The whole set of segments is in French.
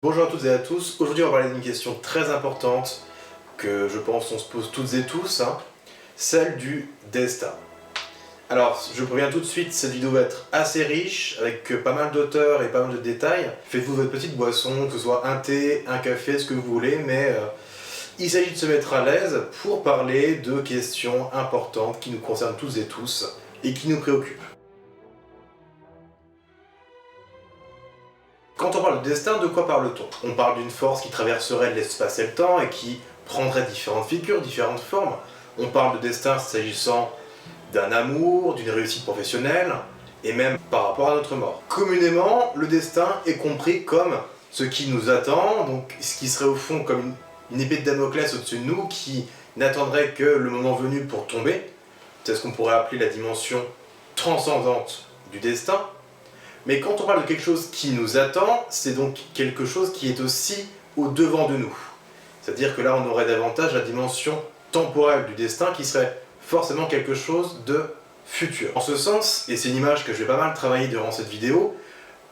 Bonjour à toutes et à tous, aujourd'hui on va parler d'une question très importante que je pense on se pose toutes et tous, celle du destin. Alors je préviens tout de suite, cette vidéo va être assez riche, avec pas mal d'auteurs et pas mal de détails. Faites-vous votre petite boisson, que ce soit un thé, un café, ce que vous voulez, mais il s'agit de se mettre à l'aise pour parler de questions importantes qui nous concernent tous et tous et qui nous préoccupent. Quand on parle de destin, de quoi parle-t-on? On parle d'une force qui traverserait l'espace et le temps et qui prendrait différentes figures, différentes formes. On parle de destin s'agissant d'un amour, d'une réussite professionnelle, et même par rapport à notre mort. Communément, le destin est compris comme ce qui nous attend, donc ce qui serait au fond comme une épée de Damoclès au-dessus de nous qui n'attendrait que le moment venu pour tomber. C'est ce qu'on pourrait appeler la dimension transcendante du destin. Mais quand on parle de quelque chose qui nous attend, c'est donc quelque chose qui est aussi au-devant de nous. C'est-à-dire que là, on aurait davantage la dimension temporelle du destin qui serait forcément quelque chose de futur. En ce sens, et c'est une image que je vais pas mal travailler durant cette vidéo,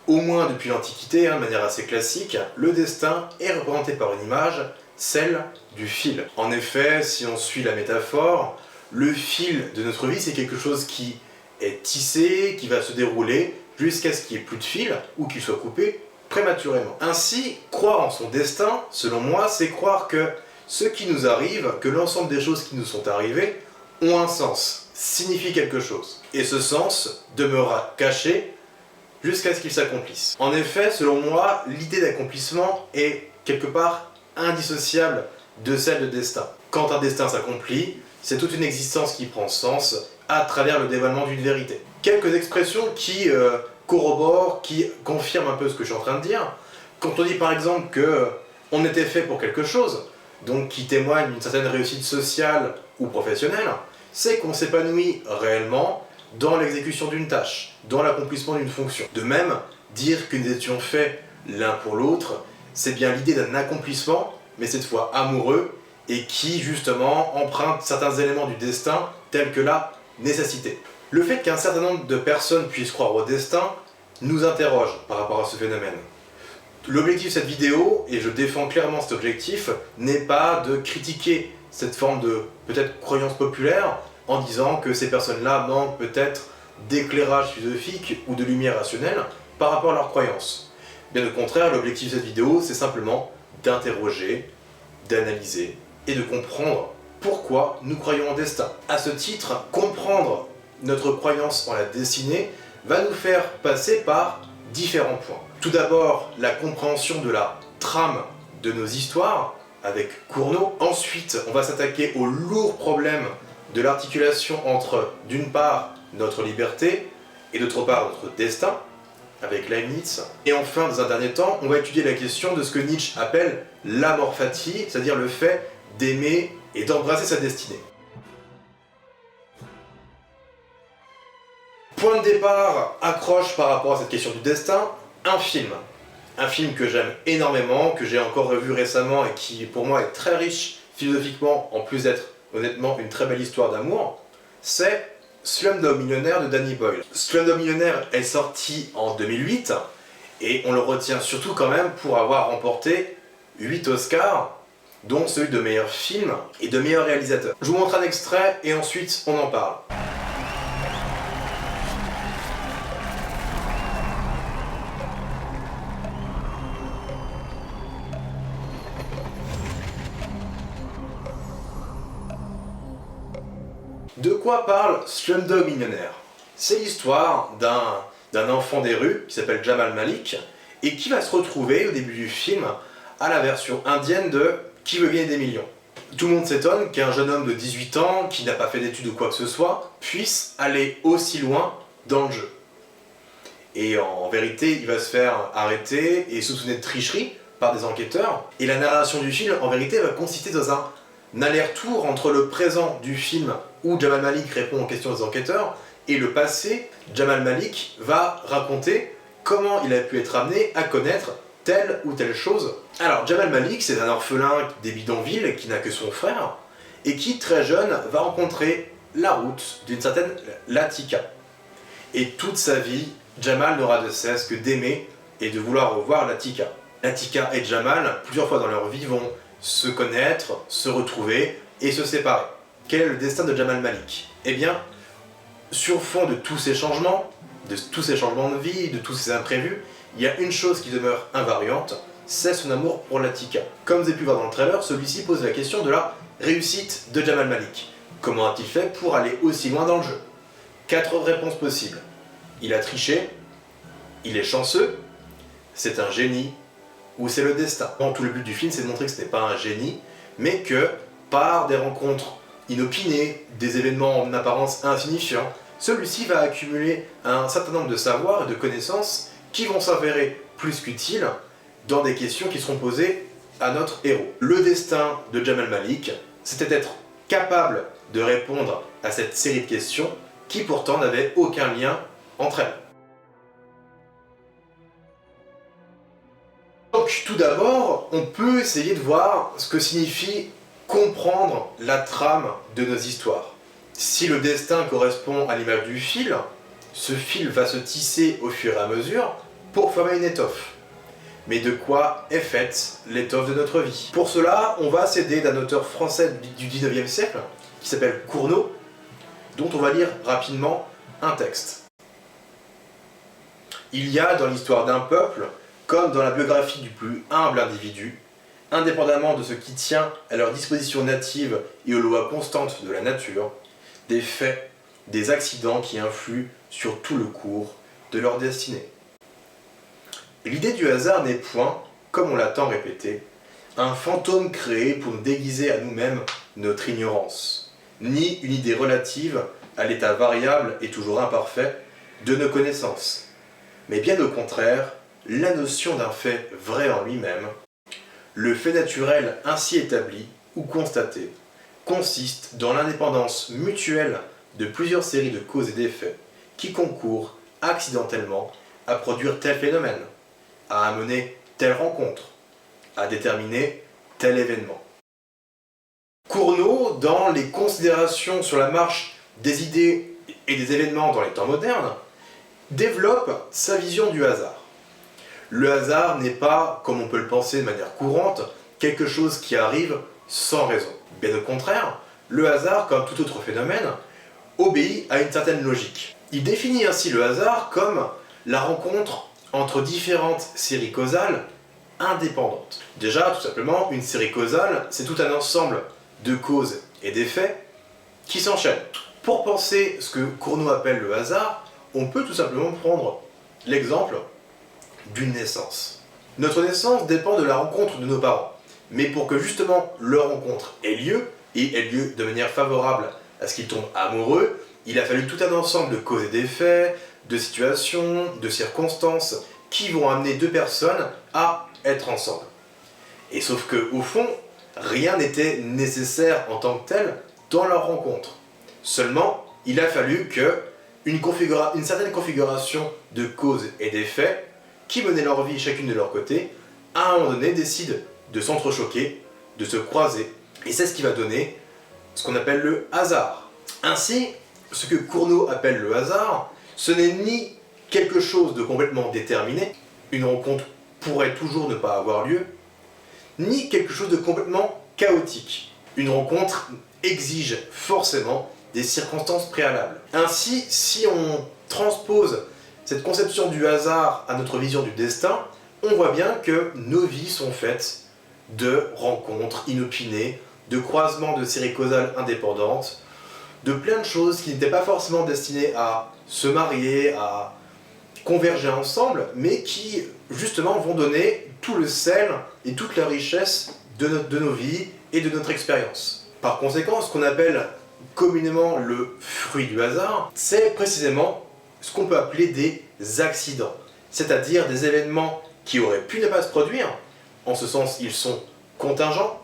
au moins depuis l'Antiquité, de manière assez classique, le destin est représenté par une image, celle du fil. En effet, si on suit la métaphore, le fil de notre vie, c'est quelque chose qui est tissé, qui va se dérouler, jusqu'à ce qu'il n'y ait plus de fil, ou qu'il soit coupé prématurément. Ainsi, croire en son destin, selon moi, c'est croire que ce qui nous arrive, que l'ensemble des choses qui nous sont arrivées, ont un sens, signifient quelque chose. Et ce sens demeurera caché jusqu'à ce qu'il s'accomplisse. En effet, selon moi, l'idée d'accomplissement est quelque part indissociable de celle de destin. Quand un destin s'accomplit, c'est toute une existence qui prend sens à travers le dévoilement d'une vérité. Quelques expressions qui corroborent, qui confirment un peu ce que je suis en train de dire. Quand on dit par exemple que on était fait pour quelque chose, donc qui témoigne d'une certaine réussite sociale ou professionnelle, c'est qu'on s'épanouit réellement dans l'exécution d'une tâche, dans l'accomplissement d'une fonction. De même, dire que nous étions faits l'un pour l'autre, c'est bien l'idée d'un accomplissement, mais cette fois amoureux, et qui justement emprunte certains éléments du destin, tels que la nécessité. Le fait qu'un certain nombre de personnes puissent croire au destin nous interroge par rapport à ce phénomène. L'objectif de cette vidéo, et je défends clairement cet objectif, n'est pas de critiquer cette forme de peut-être croyance populaire en disant que ces personnes-là manquent peut-être d'éclairage philosophique ou de lumière rationnelle par rapport à leurs croyances. Bien au contraire, l'objectif de cette vidéo, c'est simplement d'interroger, d'analyser et de comprendre pourquoi nous croyons en destin. À ce titre, comprendre notre croyance en la destinée va nous faire passer par différents points. Tout d'abord, la compréhension de la trame de nos histoires avec Cournot. Ensuite, on va s'attaquer au lourd problème de l'articulation entre, d'une part, notre liberté et d'autre part, notre destin avec Leibniz. Et enfin, dans un dernier temps, on va étudier la question de ce que Nietzsche appelle l'amor fati, c'est-à-dire le fait d'aimer et d'embrasser sa destinée. Point de départ, accroche par rapport à cette question du destin, un film. Un film que j'aime énormément, que j'ai encore revu récemment et qui pour moi est très riche philosophiquement, en plus d'être honnêtement une très belle histoire d'amour, c'est Slumdog Millionnaire de Danny Boyle. Slumdog Millionnaire est sorti en 2008 et on le retient surtout quand même pour avoir remporté 8 Oscars, dont celui de meilleur film et de meilleur réalisateur. Je vous montre un extrait et ensuite on en parle. De quoi parle Slumdog Millionnaire? C'est l'histoire d'un enfant des rues qui s'appelle Jamal Malik et qui va se retrouver au début du film à la version indienne de Qui veut gagner des millions. Tout le monde s'étonne qu'un jeune homme de 18 ans, qui n'a pas fait d'études ou quoi que ce soit, puisse aller aussi loin dans le jeu. Et en vérité, il va se faire arrêter et soupçonner de tricherie par des enquêteurs. Et la narration du film, en vérité, va consister dans un aller-retour entre le présent du film où Jamal Malik répond aux questions des enquêteurs et le passé, Jamal Malik va raconter comment il a pu être amené à connaître telle ou telle chose. Alors Jamal Malik, c'est un orphelin des bidonvilles qui n'a que son frère et qui très jeune va rencontrer la route d'une certaine Latika. Et toute sa vie, Jamal n'aura de cesse que d'aimer et de vouloir revoir Latika. Latika et Jamal, plusieurs fois dans leur vie, vont se connaître, se retrouver et se séparer. Quel est le destin de Jamal Malik? Eh bien, sur fond de tous ces changements, de vie, de tous ces imprévus, il y a une chose qui demeure invariante, c'est son amour pour Latika. Comme vous avez pu voir dans le trailer, celui-ci pose la question de la réussite de Jamal Malik. Comment a-t-il fait pour aller aussi loin dans le jeu? 4 réponses possibles. Il a triché, il est chanceux, c'est un génie, ou c'est le destin. Tout le but du film, c'est de montrer que ce n'est pas un génie, mais que, par des rencontres inopinées, des événements en apparence insignifiants, celui-ci va accumuler un certain nombre de savoirs et de connaissances qui vont s'avérer plus qu'utiles dans des questions qui seront posées à notre héros. Le destin de Jamal Malik, c'était d'être capable de répondre à cette série de questions qui pourtant n'avaient aucun lien entre elles. Donc tout d'abord, on peut essayer de voir ce que signifie comprendre la trame de nos histoires. Si le destin correspond à l'image du fil, ce fil va se tisser au fur et à mesure pour former une étoffe. Mais de quoi est faite l'étoffe de notre vie? Pour cela, on va s'aider d'un auteur français du 19e siècle, qui s'appelle Cournot, dont on va lire rapidement un texte. Il y a dans l'histoire d'un peuple, comme dans la biographie du plus humble individu, indépendamment de ce qui tient à leur disposition native et aux lois constantes de la nature, des faits, des accidents qui influent sur tout le cours de leur destinée. L'idée du hasard n'est point, comme on l'a tant répété, un fantôme créé pour nous déguiser à nous-mêmes notre ignorance, ni une idée relative à l'état variable et toujours imparfait de nos connaissances, mais bien au contraire, la notion d'un fait vrai en lui-même. Le fait naturel ainsi établi ou constaté consiste dans l'indépendance mutuelle de plusieurs séries de causes et d'effets qui concourent accidentellement à produire tel phénomène, à amener telle rencontre, à déterminer tel événement. Cournot, dans les considérations sur la marche des idées et des événements dans les temps modernes, développe sa vision du hasard. Le hasard n'est pas, comme on peut le penser de manière courante, quelque chose qui arrive sans raison. Bien au contraire, le hasard, comme tout autre phénomène, obéit à une certaine logique. Il définit ainsi le hasard comme la rencontre entre différentes séries causales indépendantes. Déjà, tout simplement, une série causale, c'est tout un ensemble de causes et d'effets qui s'enchaînent. Pour penser ce que Cournot appelle le hasard, on peut tout simplement prendre l'exemple d'une naissance. Notre naissance dépend de la rencontre de nos parents. Mais pour que justement leur rencontre ait lieu, et ait lieu de manière favorable à ce qu'ils tombent amoureux, il a fallu tout un ensemble de causes et d'effets, de situations, de circonstances qui vont amener deux personnes à être ensemble. Et sauf que, au fond, rien n'était nécessaire en tant que tel dans leur rencontre. Seulement, il a fallu que une certaine configuration de causes et d'effets qui menaient leur vie chacune de leur côté, à un moment donné décident de s'entrechoquer, de se croiser. Et c'est ce qui va donner ce qu'on appelle le hasard. Ainsi, ce que Cournot appelle le hasard, ce n'est ni quelque chose de complètement déterminé, une rencontre pourrait toujours ne pas avoir lieu, ni quelque chose de complètement chaotique. Une rencontre exige forcément des circonstances préalables. Ainsi, si on transpose cette conception du hasard à notre vision du destin, on voit bien que nos vies sont faites de rencontres inopinées, de croisements de séries causales indépendantes, de plein de choses qui n'étaient pas forcément destinées à se marier, à converger ensemble, mais qui justement vont donner tout le sel et toute la richesse de nos vies et de notre expérience. Par conséquent, ce qu'on appelle communément le fruit du hasard, c'est précisément ce qu'on peut appeler des accidents, c'est-à-dire des événements qui auraient pu ne pas se produire, en ce sens ils sont contingents,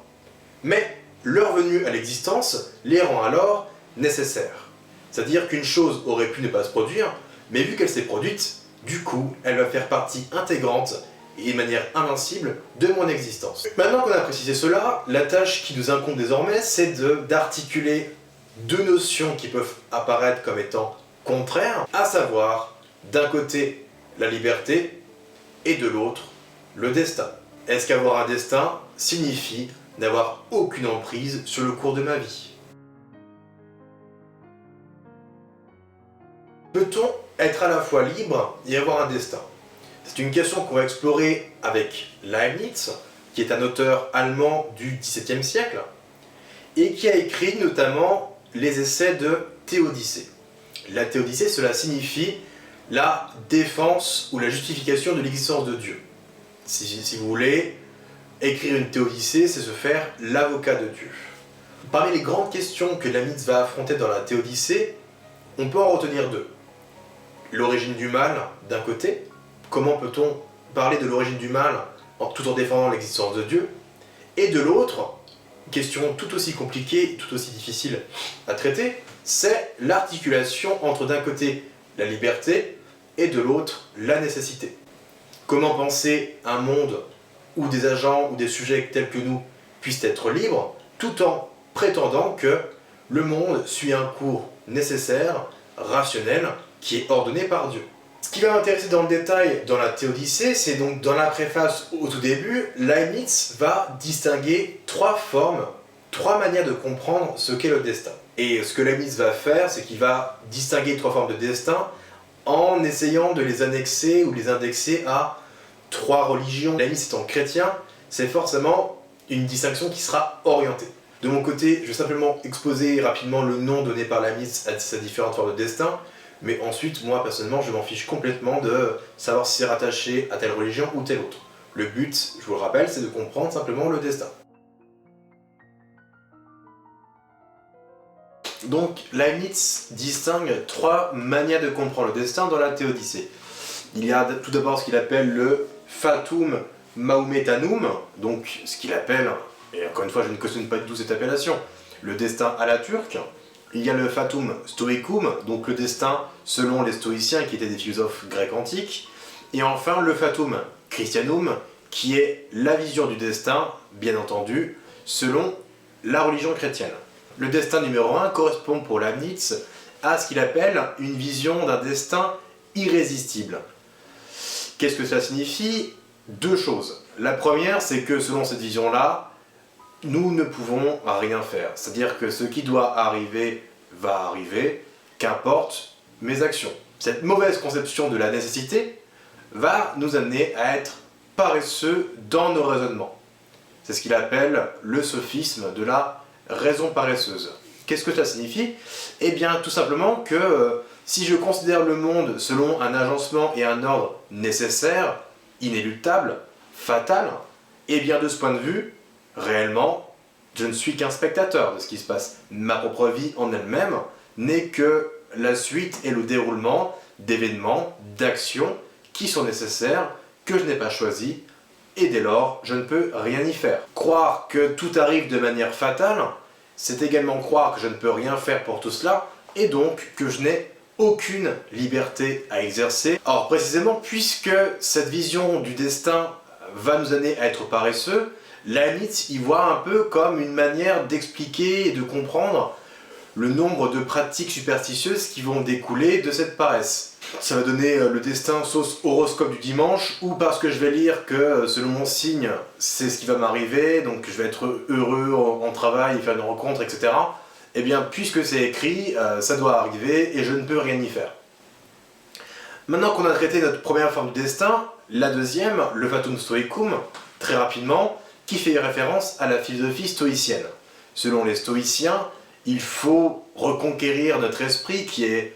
mais leur venue à l'existence les rend alors nécessaires. C'est-à-dire qu'une chose aurait pu ne pas se produire, mais vu qu'elle s'est produite, du coup, elle va faire partie intégrante et de manière invincible de mon existence. Maintenant qu'on a précisé cela, la tâche qui nous incombe désormais, c'est d'articuler deux notions qui peuvent apparaître comme étant contraires, à savoir, d'un côté, la liberté, et de l'autre, le destin. Est-ce qu'avoir un destin signifie n'avoir aucune emprise sur le cours de ma vie? Peut-on être à la fois libre et avoir un destin? C'est une question qu'on va explorer avec Leibniz, qui est un auteur allemand du XVIIe siècle, et qui a écrit notamment les essais de Théodicée. La Théodicée, cela signifie la défense ou la justification de l'existence de Dieu. Si vous voulez, écrire une Théodicée, c'est se faire l'avocat de Dieu. Parmi les grandes questions que Leibniz va affronter dans la Théodicée, on peut en retenir deux. L'origine du mal, d'un côté. Comment peut-on parler de l'origine du mal tout en défendant l'existence de Dieu? Et de l'autre, question tout aussi compliquée, tout aussi difficile à traiter, c'est l'articulation entre d'un côté la liberté et de l'autre la nécessité. Comment penser un monde où des agents ou des sujets tels que nous puissent être libres, tout en prétendant que le monde suit un cours nécessaire, rationnel, qui est ordonné par Dieu. Ce qui va m'intéresser dans le détail dans la Théodicée, c'est donc dans la préface au tout début, Leibniz va distinguer trois formes, trois manières de comprendre ce qu'est le destin. Et ce que Leibniz va faire, c'est qu'il va distinguer trois formes de destin en essayant de les annexer ou les indexer à trois religions. Leibniz étant chrétien, c'est forcément une distinction qui sera orientée. De mon côté, je vais simplement exposer rapidement le nom donné par Leibniz à ces différentes formes de destin, mais ensuite, moi personnellement, je m'en fiche complètement de savoir si c'est rattaché à telle religion ou telle autre. Le but, je vous le rappelle, c'est de comprendre simplement le destin. Donc, Leibniz distingue trois manières de comprendre le destin dans la Théodicée. Il y a tout d'abord ce qu'il appelle le fatum mahometanum, donc ce qu'il appelle, et encore une fois je ne cautionne pas du tout cette appellation, le destin à la turque. Il y a le fatum stoicum, donc le destin selon les stoïciens qui étaient des philosophes grecs antiques. Et enfin le fatum christianum, qui est la vision du destin, bien entendu, selon la religion chrétienne. Le destin numéro 1 correspond pour Leibniz à ce qu'il appelle une vision d'un destin irrésistible. Qu'est-ce que ça signifie? Deux choses. La première, c'est que selon cette vision-là, nous ne pouvons rien faire. C'est-à-dire que ce qui doit arriver va arriver, qu'importe mes actions. Cette mauvaise conception de la nécessité va nous amener à être paresseux dans nos raisonnements. C'est ce qu'il appelle le sophisme de la raison paresseuse. Qu'est-ce que ça signifie? Eh bien, tout simplement que si je considère le monde selon un agencement et un ordre nécessaire, inéluctable, fatal, eh bien de ce point de vue, réellement, je ne suis qu'un spectateur de ce qui se passe. Ma propre vie en elle-même n'est que la suite et le déroulement d'événements, d'actions qui sont nécessaires, que je n'ai pas choisis, et dès lors, je ne peux rien y faire. Croire que tout arrive de manière fatale, c'est également croire que je ne peux rien faire pour tout cela, et donc que je n'ai aucune liberté à exercer. Alors précisément, puisque cette vision du destin va nous amener à être paresseux, Leibniz y voit un peu comme une manière d'expliquer et de comprendre le nombre de pratiques superstitieuses qui vont découler de cette paresse. Ça va donner le destin sauce horoscope du dimanche, ou parce que je vais lire que selon mon signe, c'est ce qui va m'arriver, donc je vais être heureux en travail, faire une rencontre, etc. Eh bien, puisque c'est écrit, ça doit arriver et je ne peux rien y faire. Maintenant qu'on a traité notre première forme de destin, la deuxième, le fatum stoicum, très rapidement, qui fait référence à la philosophie stoïcienne. Selon les stoïciens, il faut reconquérir notre esprit qui est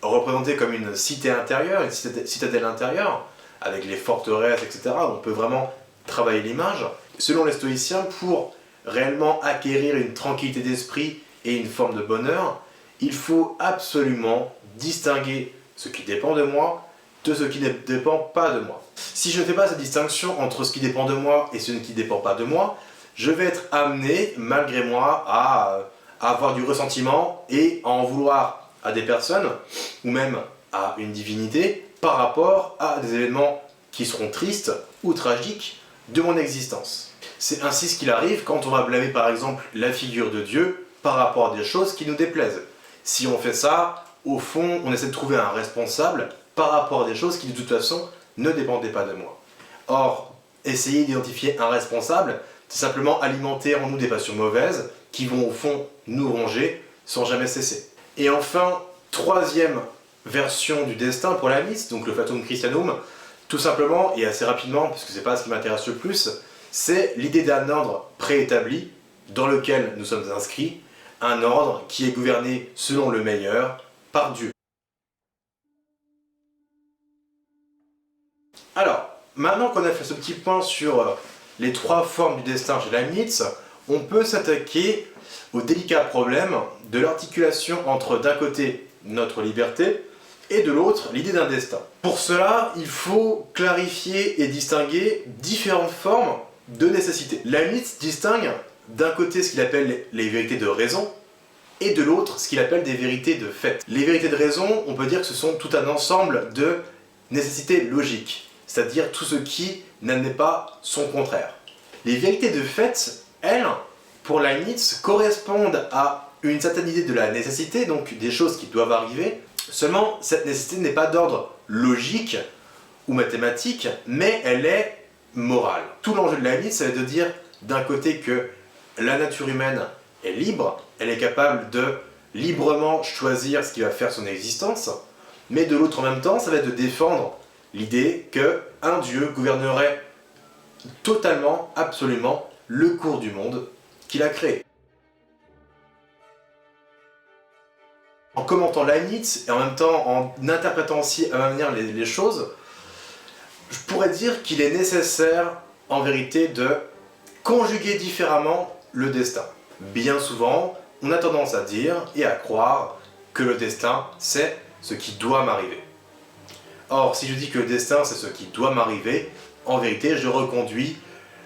représenté comme une cité intérieure, une citadelle intérieure, avec les forteresses, etc. On peut vraiment travailler l'image. Selon les stoïciens, pour réellement acquérir une tranquillité d'esprit et une forme de bonheur, il faut absolument distinguer ce qui dépend de moi de ce qui ne dépend pas de moi. Si je ne fais pas cette distinction entre ce qui dépend de moi et ce qui ne dépend pas de moi, je vais être amené, malgré moi, à avoir du ressentiment et à en vouloir à des personnes, ou même à une divinité, par rapport à des événements qui seront tristes ou tragiques de mon existence. C'est ainsi ce qu'il arrive quand on va blâmer par exemple la figure de Dieu par rapport à des choses qui nous déplaisent. Si on fait ça, au fond, on essaie de trouver un responsable par rapport à des choses qui de toute façon ne dépendaient pas de moi. Or, essayer d'identifier un responsable, c'est simplement alimenter en nous des passions mauvaises qui vont au fond nous ronger sans jamais cesser. Et enfin, troisième version du destin pour la Nietzsche, donc le Fatum Christianum, tout simplement et assez rapidement, parce que c'est pas ce qui m'intéresse le plus, c'est l'idée d'un ordre préétabli dans lequel nous sommes inscrits, un ordre qui est gouverné selon le meilleur par Dieu. Alors, maintenant qu'on a fait ce petit point sur les trois formes du destin chez Leibniz, on peut s'attaquer au délicat problème de l'articulation entre d'un côté notre liberté et de l'autre l'idée d'un destin. Pour cela, il faut clarifier et distinguer différentes formes de nécessité. Leibniz distingue d'un côté ce qu'il appelle les vérités de raison et de l'autre ce qu'il appelle des vérités de fait. Les vérités de raison, on peut dire que ce sont tout un ensemble de nécessités logiques, c'est-à-dire tout ce qui n'admet pas son contraire. Les vérités de fait, elles, pour Leibniz, correspondent à une certaine idée de la nécessité, donc des choses qui doivent arriver. Seulement, cette nécessité n'est pas d'ordre logique ou mathématique, mais elle est morale. Tout l'enjeu de Leibniz, c'est de dire d'un côté que la nature humaine est libre, elle est capable de librement choisir ce qui va faire son existence, mais de l'autre en même temps, ça va être de défendre l'idée qu'un Dieu gouvernerait totalement, absolument, le cours du monde qu'il a créé. En commentant Leibniz et en même temps en interprétant aussi à ma manière les choses, je pourrais dire qu'il est nécessaire en vérité de conjuguer différemment le destin. Bien souvent, on a tendance à dire et à croire que le destin, c'est ce qui doit m'arriver. Or, si je dis que le destin, c'est ce qui doit m'arriver, en vérité, je reconduis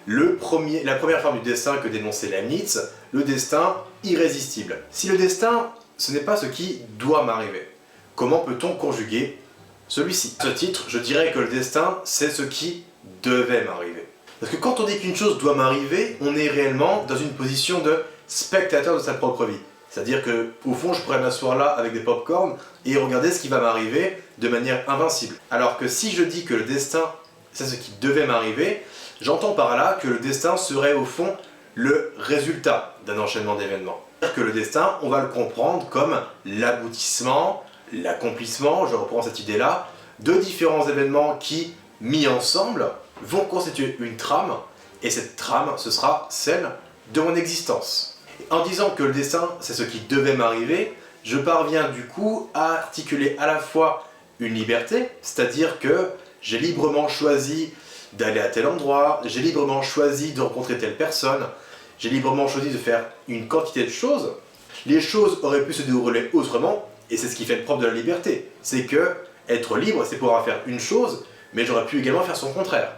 la première forme du destin que dénonçait Leibniz, le destin irrésistible. Si le destin, ce n'est pas ce qui doit m'arriver, comment peut-on conjuguer celui-ci? À ce titre, je dirais que le destin, c'est ce qui devait m'arriver. Parce que quand on dit qu'une chose doit m'arriver, on est réellement dans une position de spectateur de sa propre vie. C'est-à-dire que, au fond, je pourrais m'asseoir là avec des pop-corn et regarder ce qui va m'arriver de manière invincible. Alors que si je dis que le destin, c'est ce qui devait m'arriver, j'entends par là que le destin serait au fond le résultat d'un enchaînement d'événements. C'est-à-dire que le destin, on va le comprendre comme l'aboutissement, l'accomplissement, je reprends cette idée-là, de différents événements qui, mis ensemble, vont constituer une trame, et cette trame, ce sera celle de mon existence. En disant que le destin, c'est ce qui devait m'arriver, je parviens du coup à articuler à la fois une liberté, c'est-à-dire que j'ai librement choisi d'aller à tel endroit, j'ai librement choisi de rencontrer telle personne, j'ai librement choisi de faire une quantité de choses. Les choses auraient pu se dérouler autrement, et c'est ce qui fait le propre de la liberté. C'est que être libre, c'est pouvoir faire une chose, mais j'aurais pu également faire son contraire.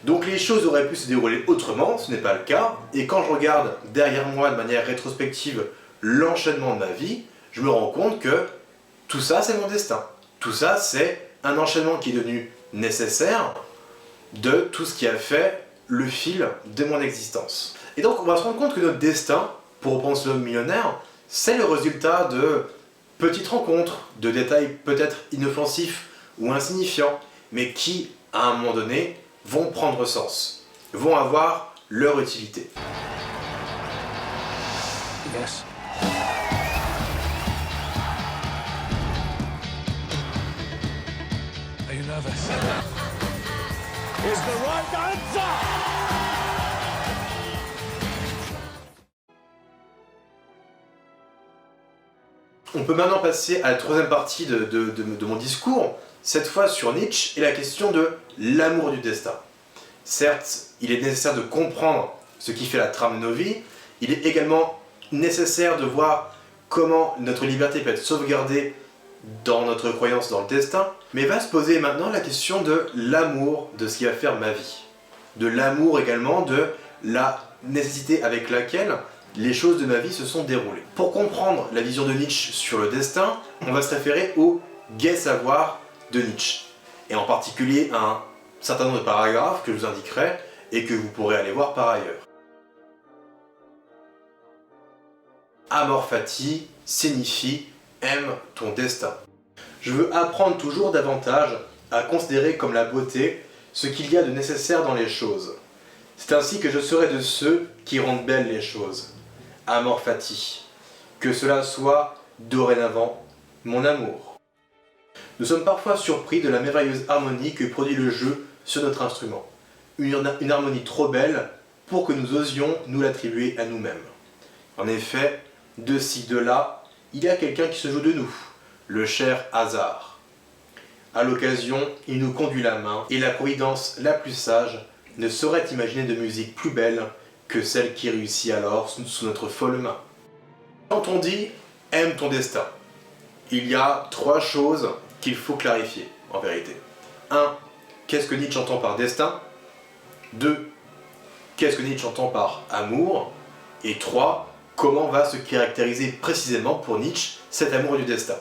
Donc les choses auraient pu se dérouler autrement, ce n'est pas le cas, et quand je regarde derrière moi de manière rétrospective l'enchaînement de ma vie, je me rends compte que tout ça c'est mon destin. Tout ça c'est un enchaînement qui est devenu nécessaire de tout ce qui a fait le fil de mon existence. Et donc on va se rendre compte que notre destin, pour reprendre ce homme millionnaire, c'est le résultat de petites rencontres, de détails peut-être inoffensifs ou insignifiants, mais qui, à un moment donné, vont prendre sens, vont avoir leur utilité. Yes. Are you nervous? Is the right answer? On peut maintenant passer à la troisième partie de mon discours, cette fois sur Nietzsche et la question de l'amour du destin. Certes, il est nécessaire de comprendre ce qui fait la trame de nos vies, il est également nécessaire de voir comment notre liberté peut être sauvegardée dans notre croyance dans le destin, mais va se poser maintenant la question de l'amour de ce qui va faire ma vie. De l'amour également de la nécessité avec laquelle les choses de ma vie se sont déroulées. Pour comprendre la vision de Nietzsche sur le destin, on va se référer au gai savoir de Nietzsche, et en particulier à un certain nombre de paragraphes que je vous indiquerai et que vous pourrez aller voir par ailleurs. Amor fati signifie aime ton destin. Je veux apprendre toujours davantage à considérer comme la beauté ce qu'il y a de nécessaire dans les choses. C'est ainsi que je serai de ceux qui rendent belles les choses. Amor fati. Que cela soit dorénavant mon amour. Nous sommes parfois surpris de la merveilleuse harmonie que produit le jeu sur notre instrument. Une harmonie trop belle pour que nous osions nous l'attribuer à nous-mêmes. En effet, de ci, de là, il y a quelqu'un qui se joue de nous, le cher hasard. À l'occasion, il nous conduit la main, et la providence la plus sage ne saurait imaginer de musique plus belle que celle qui réussit alors sous notre folle main. Quand on dit « aime ton destin », il y a 3 choses qu'il faut clarifier, en vérité. 1. Qu'est-ce que Nietzsche entend par destin ? 2. Qu'est-ce que Nietzsche entend par amour ? Et 3. Comment va se caractériser précisément pour Nietzsche cet amour du destin ?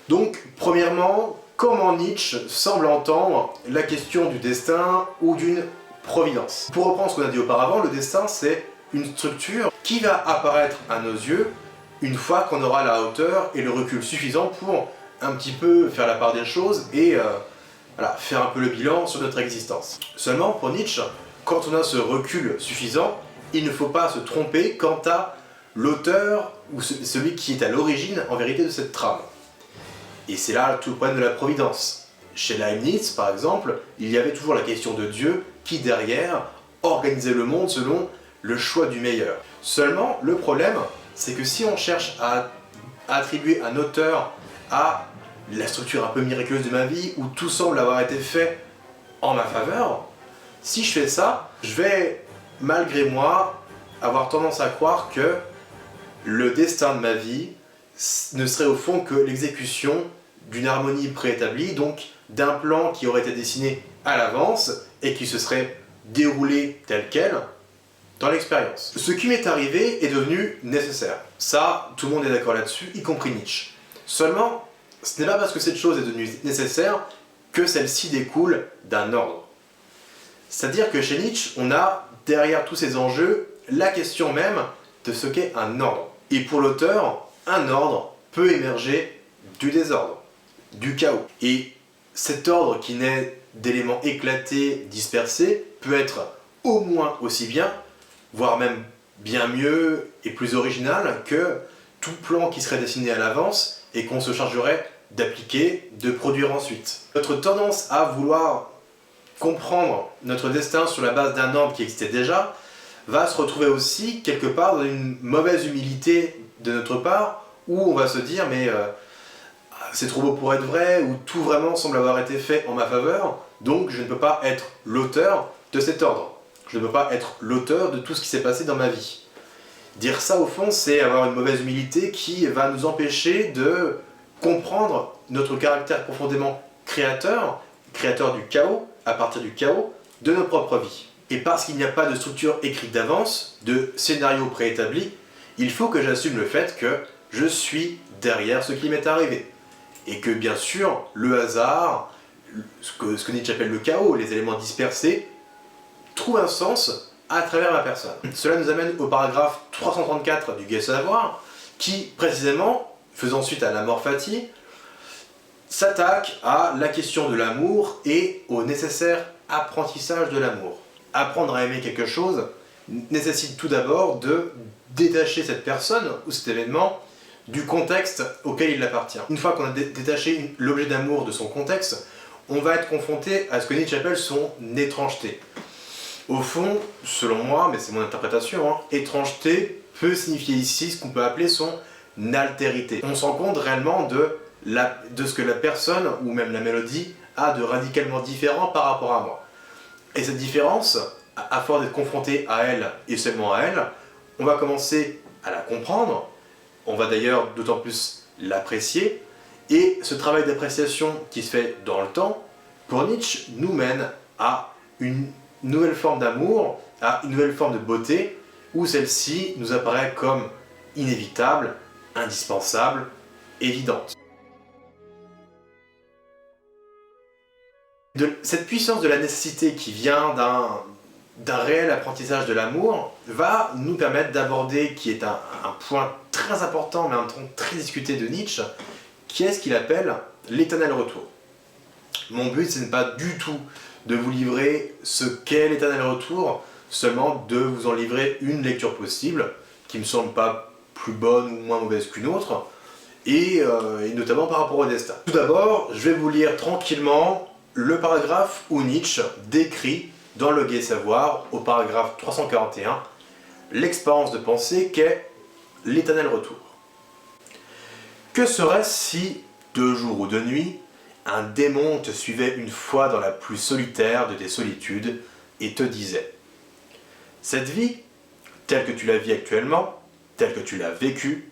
Donc, premièrement, comment Nietzsche semble entendre la question du destin ou d'une providence. Pour reprendre ce qu'on a dit auparavant, le destin c'est une structure qui va apparaître à nos yeux une fois qu'on aura la hauteur et le recul suffisant pour un petit peu faire la part des choses et voilà, faire un peu le bilan sur notre existence. Seulement, pour Nietzsche, quand on a ce recul suffisant, il ne faut pas se tromper quant à l'auteur ou celui qui est à l'origine en vérité de cette trame. Et c'est là tout le problème de la providence. Chez Leibniz, par exemple, il y avait toujours la question de Dieu qui, derrière, organisait le monde selon le choix du meilleur. Seulement, le problème, c'est que si on cherche à attribuer un auteur à la structure un peu miraculeuse de ma vie, où tout semble avoir été fait en ma faveur, si je fais ça, je vais, malgré moi, avoir tendance à croire que le destin de ma vie ne serait au fond que l'exécution d'une harmonie préétablie, donc d'un plan qui aurait été dessiné à l'avance et qui se serait déroulé tel quel dans l'expérience. Ce qui m'est arrivé est devenu nécessaire. Ça, tout le monde est d'accord là-dessus, y compris Nietzsche. Seulement, ce n'est pas parce que cette chose est devenue nécessaire que celle-ci découle d'un ordre. C'est-à-dire que chez Nietzsche, on a, derrière tous ces enjeux, la question même de ce qu'est un ordre. Et pour l'auteur, un ordre peut émerger du désordre, du chaos. Et cet ordre qui naît d'éléments éclatés, dispersés, peut être au moins aussi bien, voire même bien mieux et plus original que tout plan qui serait dessiné à l'avance et qu'on se chargerait d'appliquer, de produire ensuite. Notre tendance à vouloir comprendre notre destin sur la base d'un ordre qui existait déjà va se retrouver aussi quelque part dans une mauvaise humilité de notre part où on va se dire mais c'est trop beau pour être vrai, ou tout vraiment semble avoir été fait en ma faveur, donc je ne peux pas être l'auteur de cet ordre. Je ne peux pas être l'auteur de tout ce qui s'est passé dans ma vie. Dire ça au fond, c'est avoir une mauvaise humilité qui va nous empêcher de comprendre notre caractère profondément créateur, créateur du chaos, à partir du chaos, de nos propres vies. Et parce qu'il n'y a pas de structure écrite d'avance, de scénario préétabli, il faut que j'assume le fait que je suis derrière ce qui m'est arrivé. Et que bien sûr, le hasard, ce que Nietzsche appelle le chaos, les éléments dispersés, trouvent un sens à travers ma personne. Cela nous amène au paragraphe 334 du Gai Savoir, qui précisément, faisant suite à l'Amor fati, s'attaque à la question de l'amour et au nécessaire apprentissage de l'amour. Apprendre à aimer quelque chose nécessite tout d'abord de détacher cette personne ou cet événement du contexte auquel il appartient. Une fois qu'on a détaché l'objet d'amour de son contexte, on va être confronté à ce que Nietzsche appelle son étrangeté. Au fond, selon moi, mais c'est mon interprétation, étrangeté peut signifier ici ce qu'on peut appeler son altérité. On se rend compte réellement de ce que la personne, ou même la mélodie, a de radicalement différent par rapport à moi. Et cette différence, à force d'être confronté à elle et seulement à elle, on va commencer à la comprendre, on va d'ailleurs d'autant plus l'apprécier, et ce travail d'appréciation qui se fait dans le temps, pour Nietzsche, nous mène à une nouvelle forme d'amour, à une nouvelle forme de beauté, où celle-ci nous apparaît comme inévitable, indispensable, évidente. Cette puissance de la nécessité qui vient d'un réel apprentissage de l'amour va nous permettre d'aborder, qui est un point très important mais en même temps très discuté de Nietzsche, qui est ce qu'il appelle l'éternel retour. Mon but, ce n'est pas du tout de vous livrer ce qu'est l'Éternel Retour, seulement de vous en livrer une lecture possible, qui me semble pas plus bonne ou moins mauvaise qu'une autre, et notamment par rapport au destin. Tout d'abord, je vais vous lire tranquillement le paragraphe où Nietzsche décrit dans Le Gai Savoir, au paragraphe 341, l'expérience de pensée qu'est l'éternel retour. Que serait-ce si, de jour ou de nuit, un démon te suivait une fois dans la plus solitaire de tes solitudes et te disait « Cette vie, telle que tu la vis actuellement, telle que tu l'as vécue,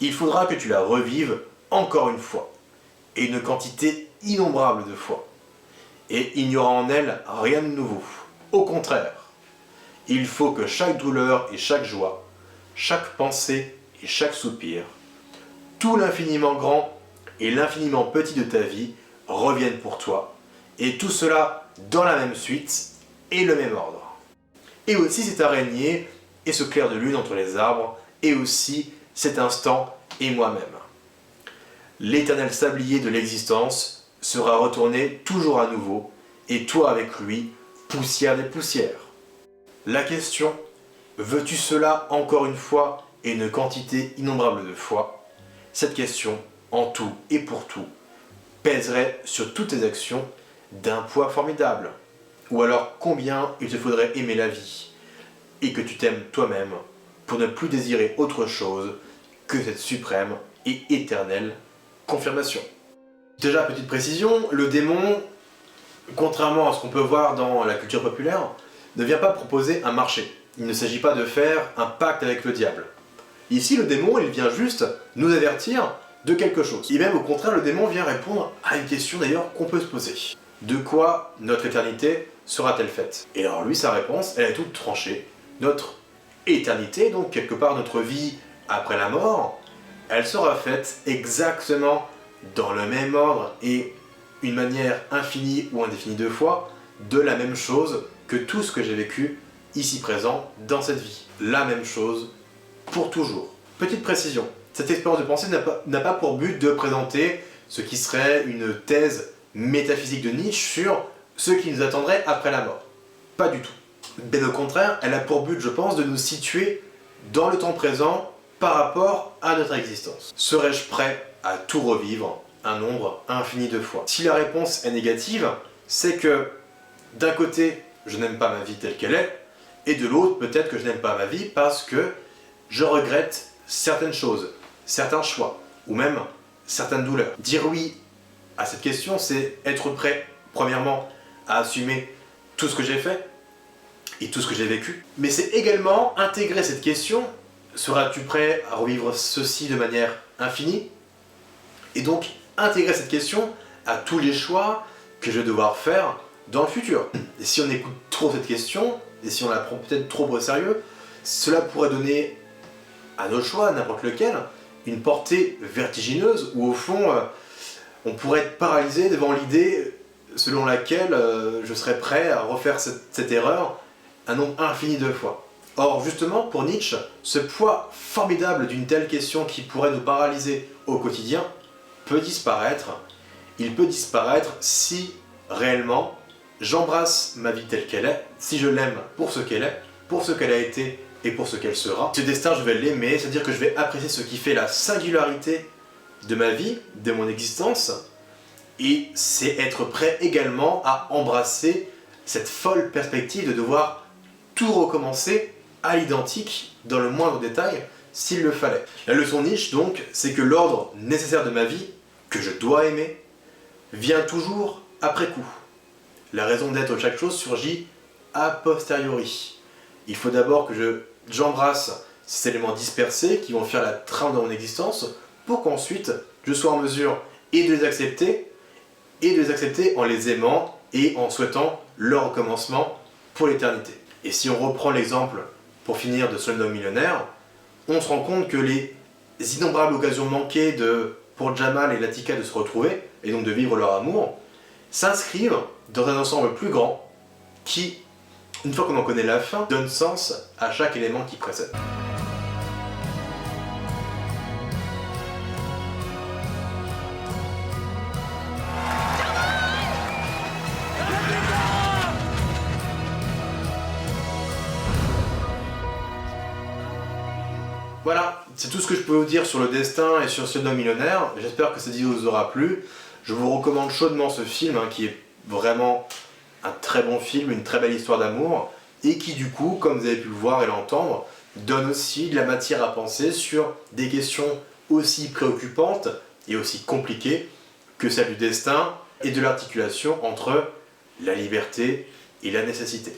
il faudra que tu la revives encore une fois, et une quantité innombrable de fois. Et il n'y aura en elle rien de nouveau. Au contraire, il faut que chaque douleur et chaque joie, chaque pensée et chaque soupir, tout l'infiniment grand et l'infiniment petit de ta vie reviennent pour toi, et tout cela dans la même suite et le même ordre. Et aussi cette araignée et ce clair de lune entre les arbres, et aussi cet instant et moi-même. L'éternel sablier de l'existence sera retourné toujours à nouveau, et toi avec lui, poussière des poussières. La question, veux-tu cela encore une fois et une quantité innombrable de fois? Cette question, en tout et pour tout, pèserait sur toutes tes actions d'un poids formidable. Ou alors combien il te faudrait aimer la vie, et que tu t'aimes toi-même, pour ne plus désirer autre chose que cette suprême et éternelle confirmation. Déjà, petite précision, le démon, contrairement à ce qu'on peut voir dans la culture populaire, ne vient pas proposer un marché. Il ne s'agit pas de faire un pacte avec le diable. Ici, le démon, il vient juste nous avertir de quelque chose. Et même au contraire, le démon vient répondre à une question d'ailleurs qu'on peut se poser. De quoi notre éternité sera-t-elle faite? Et alors lui, sa réponse, elle est toute tranchée. Notre éternité, donc quelque part notre vie après la mort, elle sera faite exactement dans le même ordre et une manière infinie ou indéfinie de fois, de la même chose que tout ce que j'ai vécu ici présent dans cette vie. La même chose pour toujours. Petite précision, cette expérience de pensée n'a pas pour but de présenter ce qui serait une thèse métaphysique de Nietzsche sur ce qui nous attendrait après la mort. Pas du tout. Bien au contraire, elle a pour but, je pense, de nous situer dans le temps présent par rapport à notre existence. Serais-je prêt à tout revivre un nombre infini de fois? Si la réponse est négative, c'est que d'un côté, je n'aime pas ma vie telle qu'elle est, et de l'autre, peut-être que je n'aime pas ma vie parce que je regrette certaines choses, certains choix, ou même certaines douleurs. Dire oui à cette question, c'est être prêt, premièrement, à assumer tout ce que j'ai fait et tout ce que j'ai vécu. Mais c'est également intégrer cette question, seras-tu prêt à revivre ceci de manière infinie? Et donc, intégrer cette question à tous les choix que je vais devoir faire dans le futur. Et si on écoute trop cette question, et si on la prend peut-être trop au sérieux, cela pourrait donner à nos choix, n'importe lequel, une portée vertigineuse, où au fond, on pourrait être paralysé devant l'idée selon laquelle je serais prêt à refaire cette erreur un nombre infini de fois. Or, justement, pour Nietzsche, ce poids formidable d'une telle question qui pourrait nous paralyser au quotidien peut disparaître. Il peut disparaître si, réellement, j'embrasse ma vie telle qu'elle est, si je l'aime pour ce qu'elle est, pour ce qu'elle a été et pour ce qu'elle sera. Ce destin, je vais l'aimer, c'est-à-dire que je vais apprécier ce qui fait la singularité de ma vie, de mon existence, et c'est être prêt également à embrasser cette folle perspective de devoir tout recommencer à l'identique, dans le moindre détail, s'il le fallait. La leçon Nietzsche, donc, c'est que l'ordre nécessaire de ma vie, que je dois aimer, vient toujours après coup. La raison d'être de chaque chose surgit a posteriori. Il faut d'abord que j'embrasse ces éléments dispersés qui vont faire la trame de mon existence pour qu'ensuite je sois en mesure et de les accepter en les aimant et en souhaitant leur recommencement pour l'éternité. Et si on reprend l'exemple, pour finir, de Slumdog Millionnaire, on se rend compte que les innombrables occasions manquées pour Jamal et Latika de se retrouver, et donc de vivre leur amour, s'inscrivent dans un ensemble plus grand qui, une fois qu'on en connaît la fin, donne sens à chaque élément qui précède. Voilà, c'est tout ce que je peux vous dire sur le destin et sur Slumdog Millionnaire. J'espère que cette vidéo vous aura plu. Je vous recommande chaudement ce film, qui est vraiment un très bon film, une très belle histoire d'amour, et qui du coup, comme vous avez pu le voir et l'entendre, donne aussi de la matière à penser sur des questions aussi préoccupantes et aussi compliquées que celle du destin et de l'articulation entre la liberté et la nécessité.